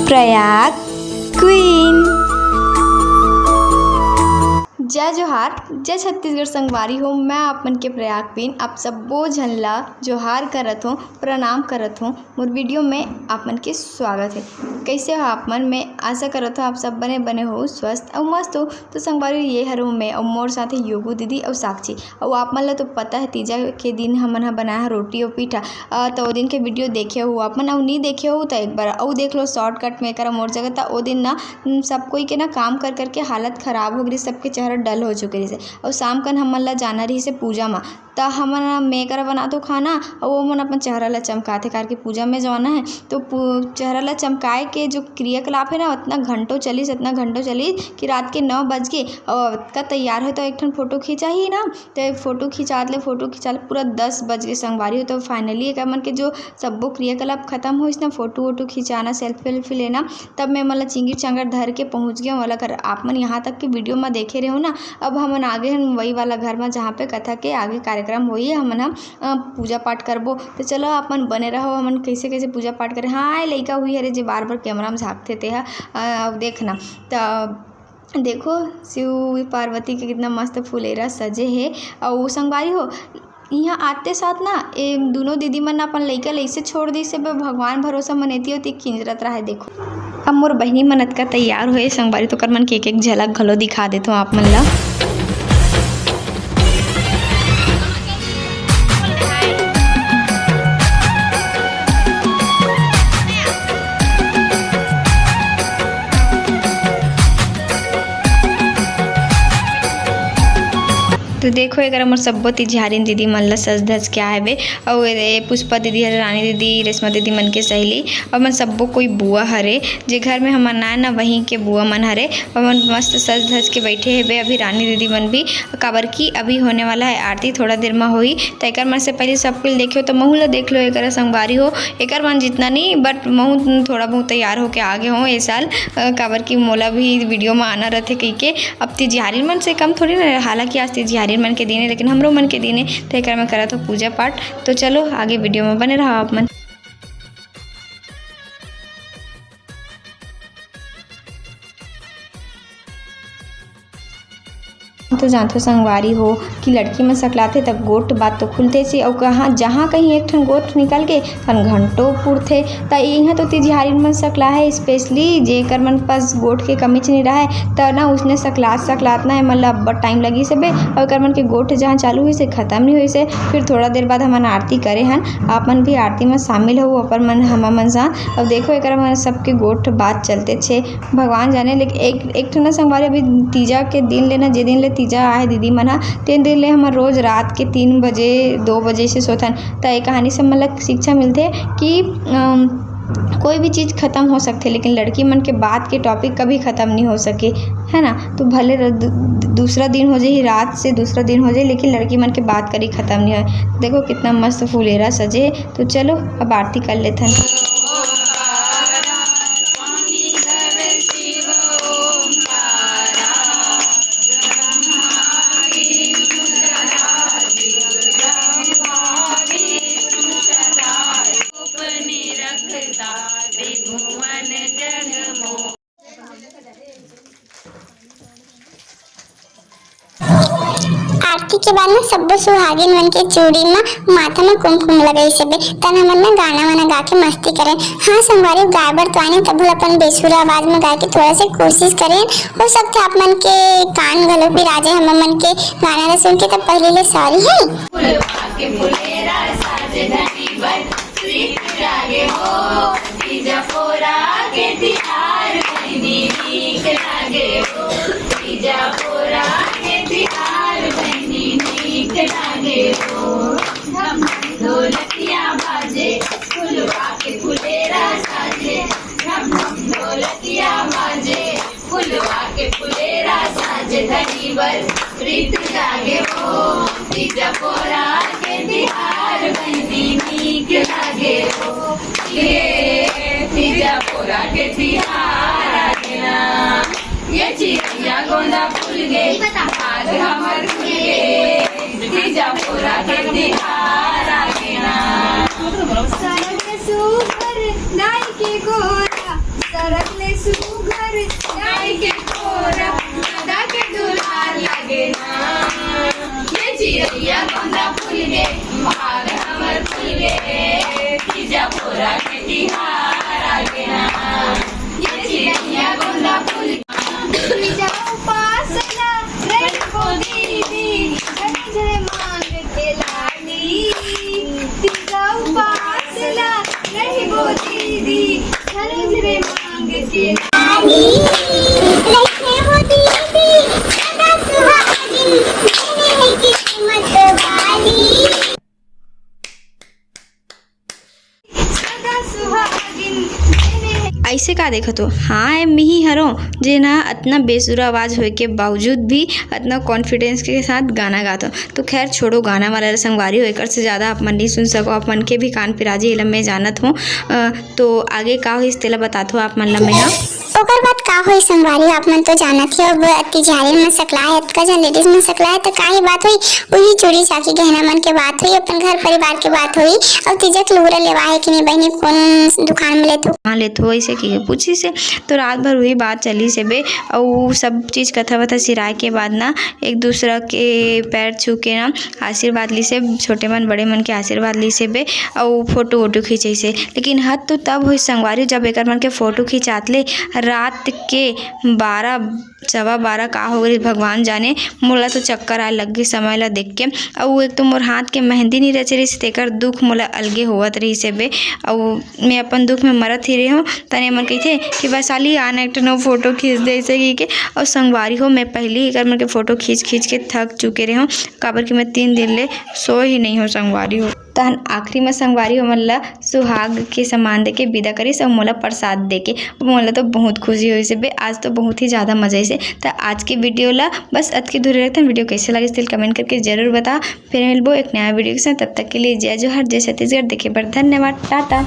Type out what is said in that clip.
Prayag queen. जय जोहार, जय छत्तीसगढ़ संगवारी हो। मैं आप मन के प्रयाग क्वीन आप सब्बो झन ला जोहार करत हूँ, प्रणाम करत हूँ। मोर वीडियो में आप मन के स्वागत है। कैसे हो आप मन? मैं आशा करत हूँ आप सब बने हो स्वस्थ और मस्त हो। तो संगवारी ये हरूँ मैं और मोर साथ है योगू दीदी और साक्षी। और आप मन ला तो पता है तीजा के दिन हमन हा बनाया है रोटी और पीठा। तो वो दिन के वीडियो देखे हो आप मन, और नहीं देखे हो तो एक बार और देख लो शॉर्टकट में करा मोर जगह। वो दिन ना सब कोई के ना काम कर करके हालत ख़राब हो गई, सबके चेहरा डल हो चुके रही। और शाम कन हमन ला जाना रही से पूजा में, तो हमन मैं करा बना दो खाना और वो मन अपन चेहरा ला चमकाते कार के पूजा में जाना है। तो चेहरा ला चमकाए के जो क्रियाकलाप है ना इतना घंटों चली कि रात के 9 बज गए। और का तैयार है तो एक ठन फोटो खींचा ही ना, तो फोटो खिंचा ले पूरा 10 बज गए संगवारी हो। तो फाइनली एक मन के जो सब्बो क्रियाकलाप खत्म हो ना, फोटो वोटो खिंचाना सेल्फी लेना, तब मैं मतलब चिंगड़ चांगड़ धर के पहुँच गया वाला घर। आप मन यहाँ तक के वीडियो में देखे रहे हो ना। अब हमन आगे हैं वही वाला घर में जहाँ पे कथा के आगे कार्यक्रम होई, हमन पूजा पाठ करबो। तो चलो आप मन बने रहो, हमन कैसे कैसे पूजा पाठ करें। हाँ लड़का हुई अरे जो बार बार कैमरा में झाँकते थे। अब देखना तो देखो शिव पार्वती के कितना मस्त फुलेरा सजे है। और संगवारी हो यहाँ आते साथ ना ये दोनों दीदी मन अपन लइका ऐसे छोड़ दी से भगवान भरोसा मनेती होती खिंजरत रहा है। देखो अब मोर बहनी मनत का तैयार हुए संगवारी, तो कर मन के एक झलक घलो दिखा देता हूँ आप मन ला। तो देखो एक मोर सब्बो तिजहारिन दीदी मन ला सज धज के आए बे। और पुष्पा दीदी हरे, रानी दीदी, रेशमा दीदी मन के सहेली और मन सब्बो कोई बुआ हरे जे घर में हमन आए ना वहीं के बुआ मन हरे। और मन मस्त सज धज के बैठे है बे। अभी रानी दीदी मन भी काबर की अभी होने वाला है आरती, थोड़ा देर में होई। तो एक मन से पहले सब कुछ देखियो तो महू ला देख लो। एक संगवारी हो एक मन जितना नहीं बट महू थोड़ा बहुत तैयार होके आगे हो ये साल, काबर की मोला भी वीडियो में आना रहते कही के। अब तिजहारिन मन से कम थोड़ी ना, हालांकि आज तिजहारिन मन के दिन है लेकिन हमरो मन के दिन है। तो एक में करा तो पूजा पाठ। तो चलो आगे वीडियो में बने रहो आप मन। तो जानते संगवारी हो कि लड़की में सकलाते तब गोट बात तो खुलते से और कहाँ जहाँ कहीं एक ठन गोट निकल के तन घंटों पुरथे। तो यहाँ तो तिजहारी मन सकला है स्पेशली जेकर मन पास गोट के कमी नहीं रहा है तो ना उसने सकलात ना है मतलब बहुत टाइम लगी से बे। और कर मन के गोट जहाँ चालू हुई से ख़त्म नहीं हुई से फिर थोड़ा देर बाद हमन आरती करे हन। आप मन भी आरती में शामिल हो अपन मन हम मन सा। अब देखो एक मन सबके गोट बात चलते छे भगवान जाने। लेकिन एक ठन संगवारी अभी तीजा के दिन लेना जे दिन ले तीजा आए दीदी मन तीन दिन ले हम रोज रात के 3 बजे 2 बजे से सोथन। तो एक कहानी से मतलब शिक्षा मिलते कि कोई भी चीज़ ख़त्म हो सकती है लेकिन लड़की मन के बात के टॉपिक कभी ख़त्म नहीं हो सके, है ना। तो भले दूसरा दिन हो जाए, रात से दूसरा दिन हो जाए, लेकिन लड़की मन के बात करी ख़त्म नहीं हो। देखो कितना मस्त फुलेरा सजे। तो चलो अब आरती कर लेते हैं। आरती के बाद में सब्बो सुहागिन मन के चूड़ी में माथा में कुमकुम लगाई सबे तन हमन में गाना वाना गा के मस्ती करें। हाँ संगवारी गाय बर तो आने तब अपन बेसुरा आवाज में गा के थोड़ा सी कोशिश करें। हो सकता आप मन के कान गलो भी राजे हम मन के गाना ला सुन के तब पहले ले सॉरी ढोलकिया बाजे फुलवा के फुलेरा साजे, ढोलकिया बाजे फुलवा के फुलेरा साजे। धनी बर प्रीत जागे हो तीजा पोरा के तिहार बहनी नीक लागे हो। ये तीजा पोरा के तिहार आगे ना, ये चिड़िया गोंदा फूल गे आज हमर फूल गे। तीजा पोरा के तिहार आगे ना, सरग सुपर नाई के गोरा सरग सुघर गाय के कोरा दादा के दुलार लागे ना ये चिड़ैया गोंदा फूल गे भाग हमर फूल गे तीजा पोरा के तिहार आगे ना ये चिड़ैया गोंदा फूल जाओ पासना रखो दीदी झरे मांग के लाली जाओ पासना रखो दीदी झरे मांग के लाली रखे हो दीदी सदा सुहागिन कहने की कीमत वाली सदा सुहागिन ऐसे का देखत हो। हाँ मिही हरो जे ना इतना बेसुरा आवाज़ होए के बावजूद भी इतना कॉन्फिडेंस के साथ गाना गाता तो खैर छोड़ो गाना वाला संगवारी होकर से ज़्यादा आप मन नहीं सुन सको आप मन के भी कान पिराजी इलम में जानत हो तो आगे का हो इस तेला बतात हो आप मन ला मैं ओकर बात का होई संगवारी आप मन तो जानत ही अब तिजारी में सकला है का जन लेडीज में सकला है तो का ही बात हुई वही चूड़ी चाकी गहना मन के बात हुई अपन घर परिवार के बात हुई और तिजक लूरा लेवा है कि नहीं बहनी कौन दुकान में लेतो हाँ लेत हो ऐसे की पूछी से तो रात भर वही बात चली से बे और सब चीज़ कथा वथा सिराए के बाद ना एक दूसरा के पैर छू के ना आशीर्वाद ली से छोटे मन बड़े मन के आशीर्वाद ली से बे और फोटो वोटो खींचे से लेकिन हद तो तब हुई संगवारी जब एक मन के फोटो खिंचात ले रात के 12 का हो गई भगवान जाने मोला तो चक्कर आए लग गई समय ला देख के और एक तो मोर हाथ के मेहंदी नहीं रचे रही तेकर दुख मोला अलगे होवत रही से बे और मैं अपन दुख में मरत ही रही हूँ तने मन कही थे कि वैसाली आना एक नो फोटो खींच दे ऐसे की के और संगवारी हो मैं पहले ही कर मन के फ़ोटो खींच के थक चुके रहे हूँ काबर कि मैं 3 दिन ले सो ही नहीं हो संगवारी हो तहन आखिरी में संगवारी हो मोला सुहाग के सामान दे के विदा करी सब मोला प्रसाद दे के मोला तो बहुत खुशी हुई से बे आज तो बहुत ही ज़्यादा मज़े से तो आज की वीडियो ला बस अत के दूर रहते हैं वीडियो कैसे लगे इसलिए कमेंट करके जरूर बता फिर मिलबो एक नया वीडियो के साथ तब तक के लिए जय जोहर जय छत्तीसगढ़ देखे पर धन्यवाद टाटा।